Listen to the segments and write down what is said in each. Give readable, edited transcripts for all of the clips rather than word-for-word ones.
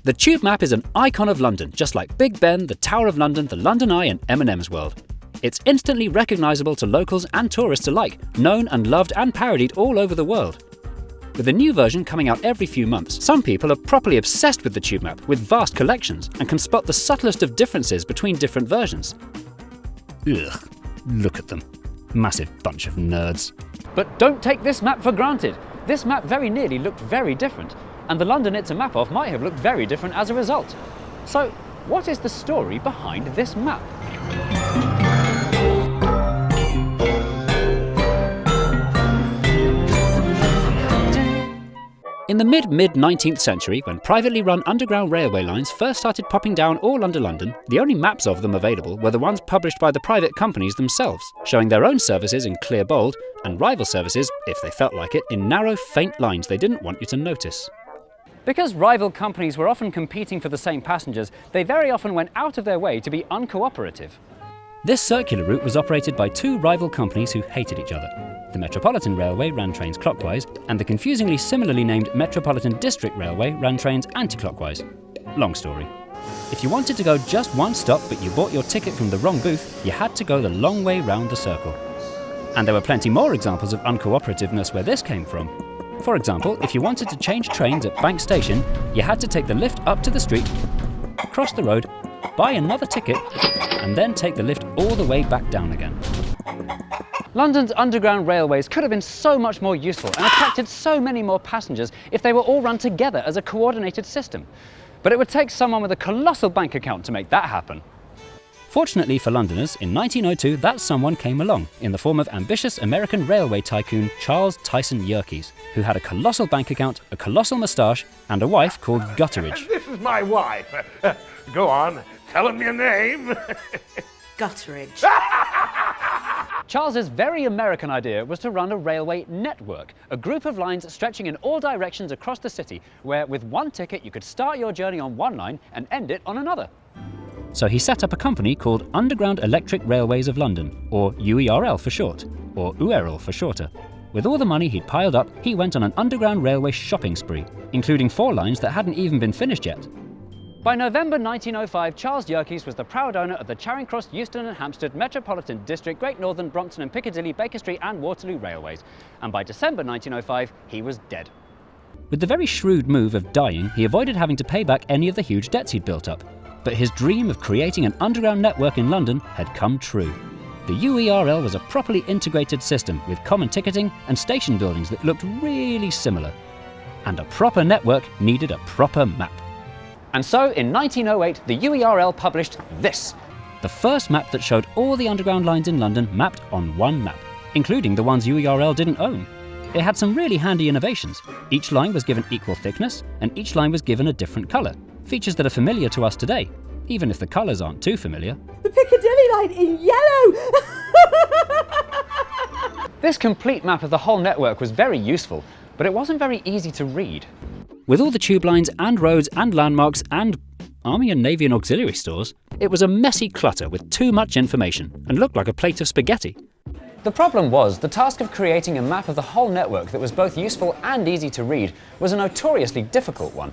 The Tube map is an icon of London, just like Big Ben, the Tower of London, the London Eye and M&M's World. It's instantly recognisable to locals and tourists alike, known and loved and parodied all over the world. With a new version coming out every few months, some people are properly obsessed with the Tube map, with vast collections, and can spot the subtlest of differences between different versions. Ugh, look at them. Massive bunch of nerds. But don't take this map for granted. This map very nearly looked very different, and the London it's a map of might have looked very different as a result. So, what is the story behind this map? In the mid-19th century, when privately run underground railway lines first started popping down all under London, the only maps of them available were the ones published by the private companies themselves, showing their own services in clear bold, and rival services, if they felt like it, in narrow, faint lines they didn't want you to notice. Because rival companies were often competing for the same passengers, they very often went out of their way to be uncooperative. This circular route was operated by two rival companies who hated each other. The Metropolitan Railway ran trains clockwise, and the confusingly similarly named Metropolitan District Railway ran trains anti-clockwise. Long story. If you wanted to go just one stop but you bought your ticket from the wrong booth, you had to go the long way round the circle. And there were plenty more examples of uncooperativeness where this came from. For example, if you wanted to change trains at Bank Station, you had to take the lift up to the street, cross the road, buy another ticket, and then take the lift all the way back down again. London's underground railways could have been so much more useful and attracted so many more passengers if they were all run together as a coordinated system. But it would take someone with a colossal bank account to make that happen. Fortunately for Londoners, in 1902 that someone came along, in the form of ambitious American railway tycoon Charles Tyson Yerkes, who had a colossal bank account, a colossal moustache, and a wife called Gutteridge. This is my wife. Go on, tell him your name. Gutteridge. Charles's very American idea was to run a railway network, a group of lines stretching in all directions across the city, where with one ticket you could start your journey on one line and end it on another. So he set up a company called Underground Electric Railways of London, or UERL for short, or UERL for shorter. With all the money he'd piled up, he went on an underground railway shopping spree, including 4 lines that hadn't even been finished yet. By November 1905, Charles Yerkes was the proud owner of the Charing Cross, Euston and Hampstead, Metropolitan District, Great Northern, Brompton and Piccadilly, Baker Street and Waterloo Railways. And by December 1905, he was dead. With the very shrewd move of dying, he avoided having to pay back any of the huge debts he'd built up. But his dream of creating an underground network in London had come true. The UERL was a properly integrated system with common ticketing and station buildings that looked really similar. And a proper network needed a proper map. And so, in 1908, the UERL published this. The first map that showed all the underground lines in London mapped on one map, including the ones UERL didn't own. It had some really handy innovations. Each line was given equal thickness, and each line was given a different colour. Features that are familiar to us today, even if the colours aren't too familiar. The Piccadilly line in yellow! This complete map of the whole network was very useful, but it wasn't very easy to read. With all the tube lines and roads and landmarks and Army and Navy and auxiliary stores, it was a messy clutter with too much information and looked like a plate of spaghetti. The problem was, the task of creating a map of the whole network that was both useful and easy to read was a notoriously difficult one.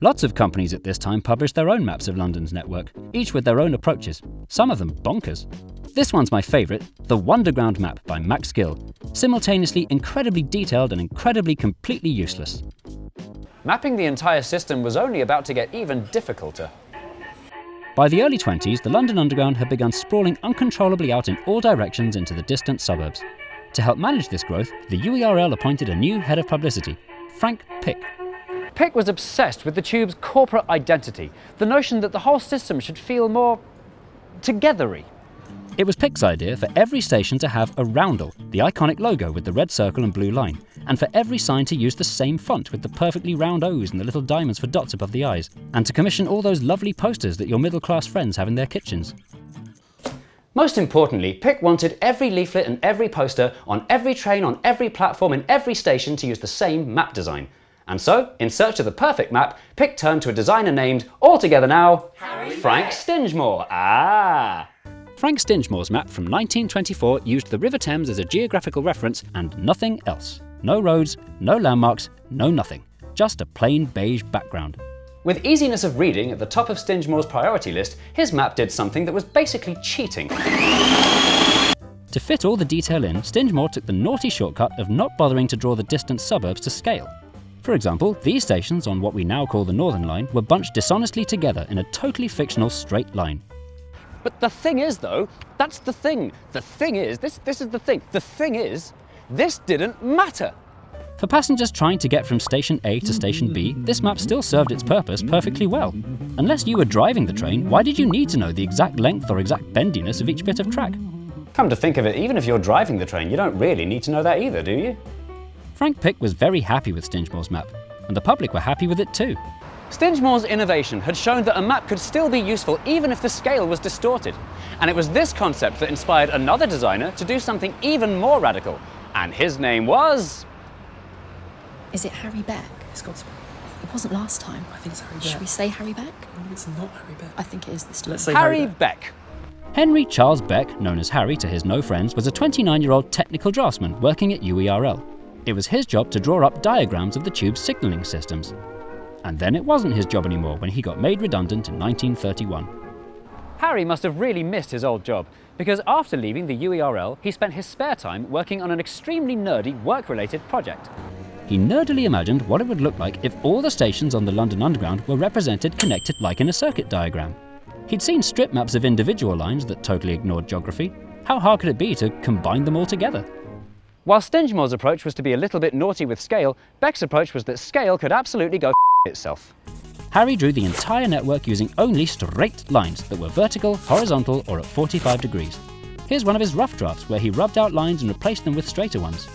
Lots of companies at this time published their own maps of London's network, each with their own approaches, some of them bonkers. This one's my favourite, the Wonderground map by Max Gill, simultaneously incredibly detailed and incredibly completely useless. Mapping the entire system was only about to get even difficulter. By the early 20s, the London Underground had begun sprawling uncontrollably out in all directions into the distant suburbs. To help manage this growth, the UERL appointed a new head of publicity, Frank Pick. Pick was obsessed with the tube's corporate identity, the notion that the whole system should feel more togethery. It was Pick's idea for every station to have a roundel, the iconic logo with the red circle and blue line, and for every sign to use the same font with the perfectly round O's and the little diamonds for dots above the eyes, and to commission all those lovely posters that your middle-class friends have in their kitchens. Most importantly, Pick wanted every leaflet and every poster on every train, on every platform, in every station to use the same map design. And so, in search of the perfect map, Pick turned to a designer named, altogether now, Frank Stingemore. Frank Stingemore's map from 1924 used the River Thames as a geographical reference and nothing else. No roads, no landmarks, no nothing. Just a plain beige background. With easiness of reading at the top of Stingemore's priority list, his map did something that was basically cheating. To fit all the detail in, Stingemore took the naughty shortcut of not bothering to draw the distant suburbs to scale. For example, these stations on what we now call the Northern Line were bunched dishonestly together in a totally fictional straight line. But the thing is though, that's the thing. The thing is, this is the thing. The thing is, this didn't matter. For passengers trying to get from station A to station B, this map still served its purpose perfectly well. Unless you were driving the train, why did you need to know the exact length or exact bendiness of each bit of track? Come to think of it, even if you're driving the train, you don't really need to know that either, do you? Frank Pick was very happy with Stingemore's map, and the public were happy with it too. Stingemore's innovation had shown that a map could still be useful even if the scale was distorted. And it was this concept that inspired another designer to do something even more radical. And his name was... Is it Harry Beck? It's got to be. It wasn't last time. I think it's Harry Beck. Should we say Harry Beck? No, it's not Harry Beck. I think it is this time. Let's say Harry Beck. Henry Charles Beck, known as Harry to his no friends, was a 29-year-old technical draftsman working at UERL. It was his job to draw up diagrams of the tube's signalling systems. And then it wasn't his job anymore when he got made redundant in 1931. Harry must have really missed his old job, because after leaving the UERL, he spent his spare time working on an extremely nerdy work-related project. He nerdily imagined what it would look like if all the stations on the London Underground were represented connected like in a circuit diagram. He'd seen strip maps of individual lines that totally ignored geography. How hard could it be to combine them all together? While Stingemore's approach was to be a little bit naughty with scale, Beck's approach was that scale could absolutely go itself. Harry drew the entire network using only straight lines that were vertical, horizontal, or at 45 degrees. Here's one of his rough drafts where he rubbed out lines and replaced them with straighter ones.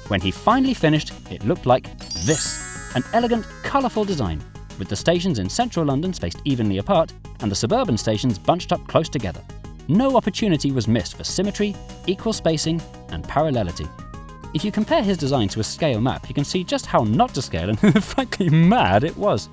When he finally finished, it looked like this, an elegant, colourful design, with the stations in central London spaced evenly apart and the suburban stations bunched up close together. No opportunity was missed for symmetry, equal spacing, and parallelity. If you compare his design to a scale map, you can see just how not to scale and frankly mad it was.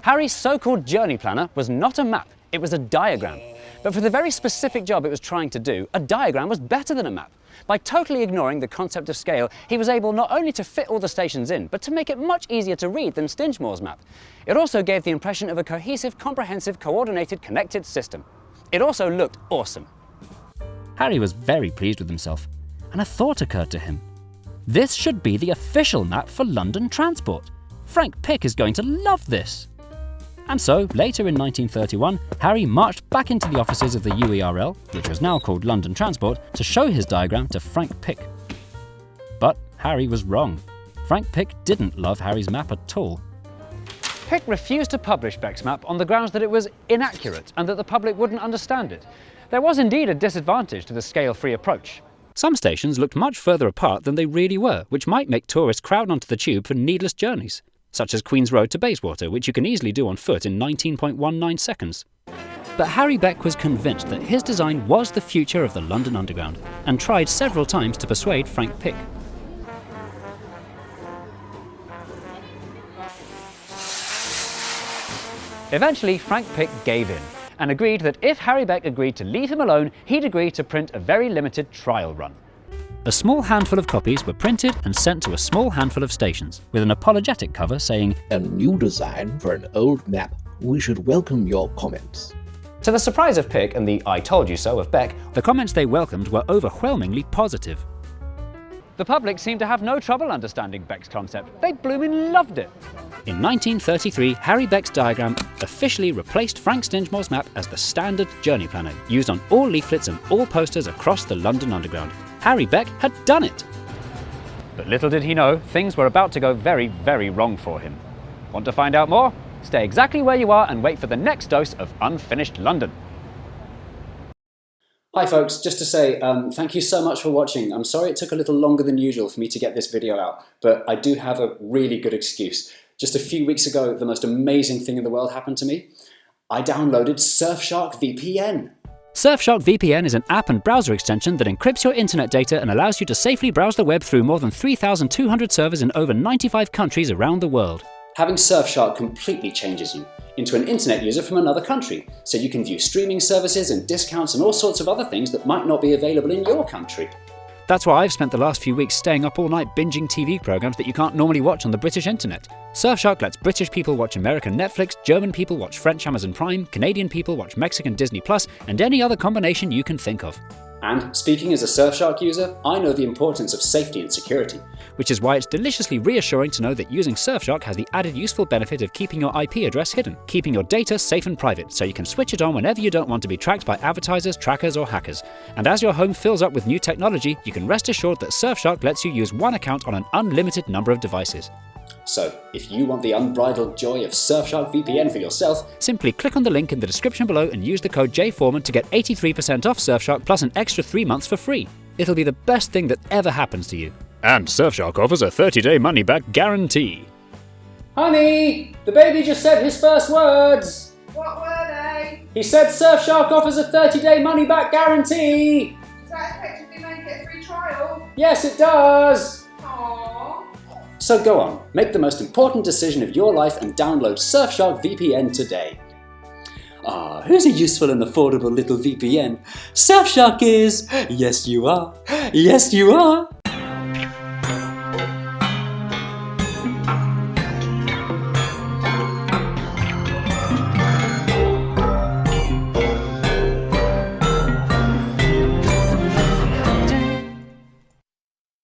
Harry's so-called journey planner was not a map, it was a diagram. But for the very specific job it was trying to do, a diagram was better than a map. By totally ignoring the concept of scale, he was able not only to fit all the stations in, but to make it much easier to read than Stingemore's map. It also gave the impression of a cohesive, comprehensive, coordinated, connected system. It also looked awesome. Harry was very pleased with himself, and a thought occurred to him. This should be the official map for London transport. Frank Pick is going to love this. And so, later in 1931, Harry marched back into the offices of the UERL, which was now called London Transport, to show his diagram to Frank Pick. But Harry was wrong. Frank Pick didn't love Harry's map at all. Pick refused to publish Beck's map on the grounds that it was inaccurate and that the public wouldn't understand it. There was indeed a disadvantage to the scale-free approach. Some stations looked much further apart than they really were, which might make tourists crowd onto the tube for needless journeys, such as Queen's Road to Bayswater, which you can easily do on foot in 19.19 seconds. But Harry Beck was convinced that his design was the future of the London Underground, and tried several times to persuade Frank Pick. Eventually, Frank Pick gave in, and agreed that if Harry Beck agreed to leave him alone, he'd agree to print a very limited trial run. A small handful of copies were printed and sent to a small handful of stations, with an apologetic cover saying, "A new design for an old map. We should welcome your comments." To the surprise of Pick and the "I told you so" of Beck, the comments they welcomed were overwhelmingly positive. The public seemed to have no trouble understanding Beck's concept. They blooming loved it. In 1933, Harry Beck's diagram officially replaced Frank Stingemore's map as the standard journey planner, used on all leaflets and all posters across the London Underground. Harry Beck had done it! But little did he know, things were about to go very, very wrong for him. Want to find out more? Stay exactly where you are and wait for the next dose of Unfinished London. Hi folks, just to say thank you so much for watching. I'm sorry it took a little longer than usual for me to get this video out, but I do have a really good excuse. Just a few weeks ago, the most amazing thing in the world happened to me. I downloaded Surfshark VPN. Surfshark VPN is an app and browser extension that encrypts your internet data and allows you to safely browse the web through more than 3,200 servers in over 95 countries around the world. Having Surfshark completely changes you into an internet user from another country, so you can view streaming services and discounts and all sorts of other things that might not be available in your country. That's why I've spent the last few weeks staying up all night binging TV programs that you can't normally watch on the British internet. Surfshark lets British people watch American Netflix, German people watch French Amazon Prime, Canadian people watch Mexican Disney Plus, and any other combination you can think of. And speaking as a Surfshark user, I know the importance of safety and security, which is why it's deliciously reassuring to know that using Surfshark has the added useful benefit of keeping your IP address hidden, keeping your data safe and private, so you can switch it on whenever you don't want to be tracked by advertisers, trackers, or hackers. And as your home fills up with new technology, you can rest assured that Surfshark lets you use one account on an unlimited number of devices. So, if you want the unbridled joy of Surfshark VPN for yourself, simply click on the link in the description below and use the code JForeman to get 83% off Surfshark plus an extra 3 months for free. It'll be the best thing that ever happens to you. And Surfshark offers a 30-day money-back guarantee. Honey, the baby just said his first words. What were they? He said Surfshark offers a 30-day money-back guarantee. Does that effectively make it a free trial? Yes, it does. Aww. So go on, make the most important decision of your life and download Surfshark VPN today. Ah, who's a useful and affordable little VPN? Surfshark is! Yes, you are. Yes, you are.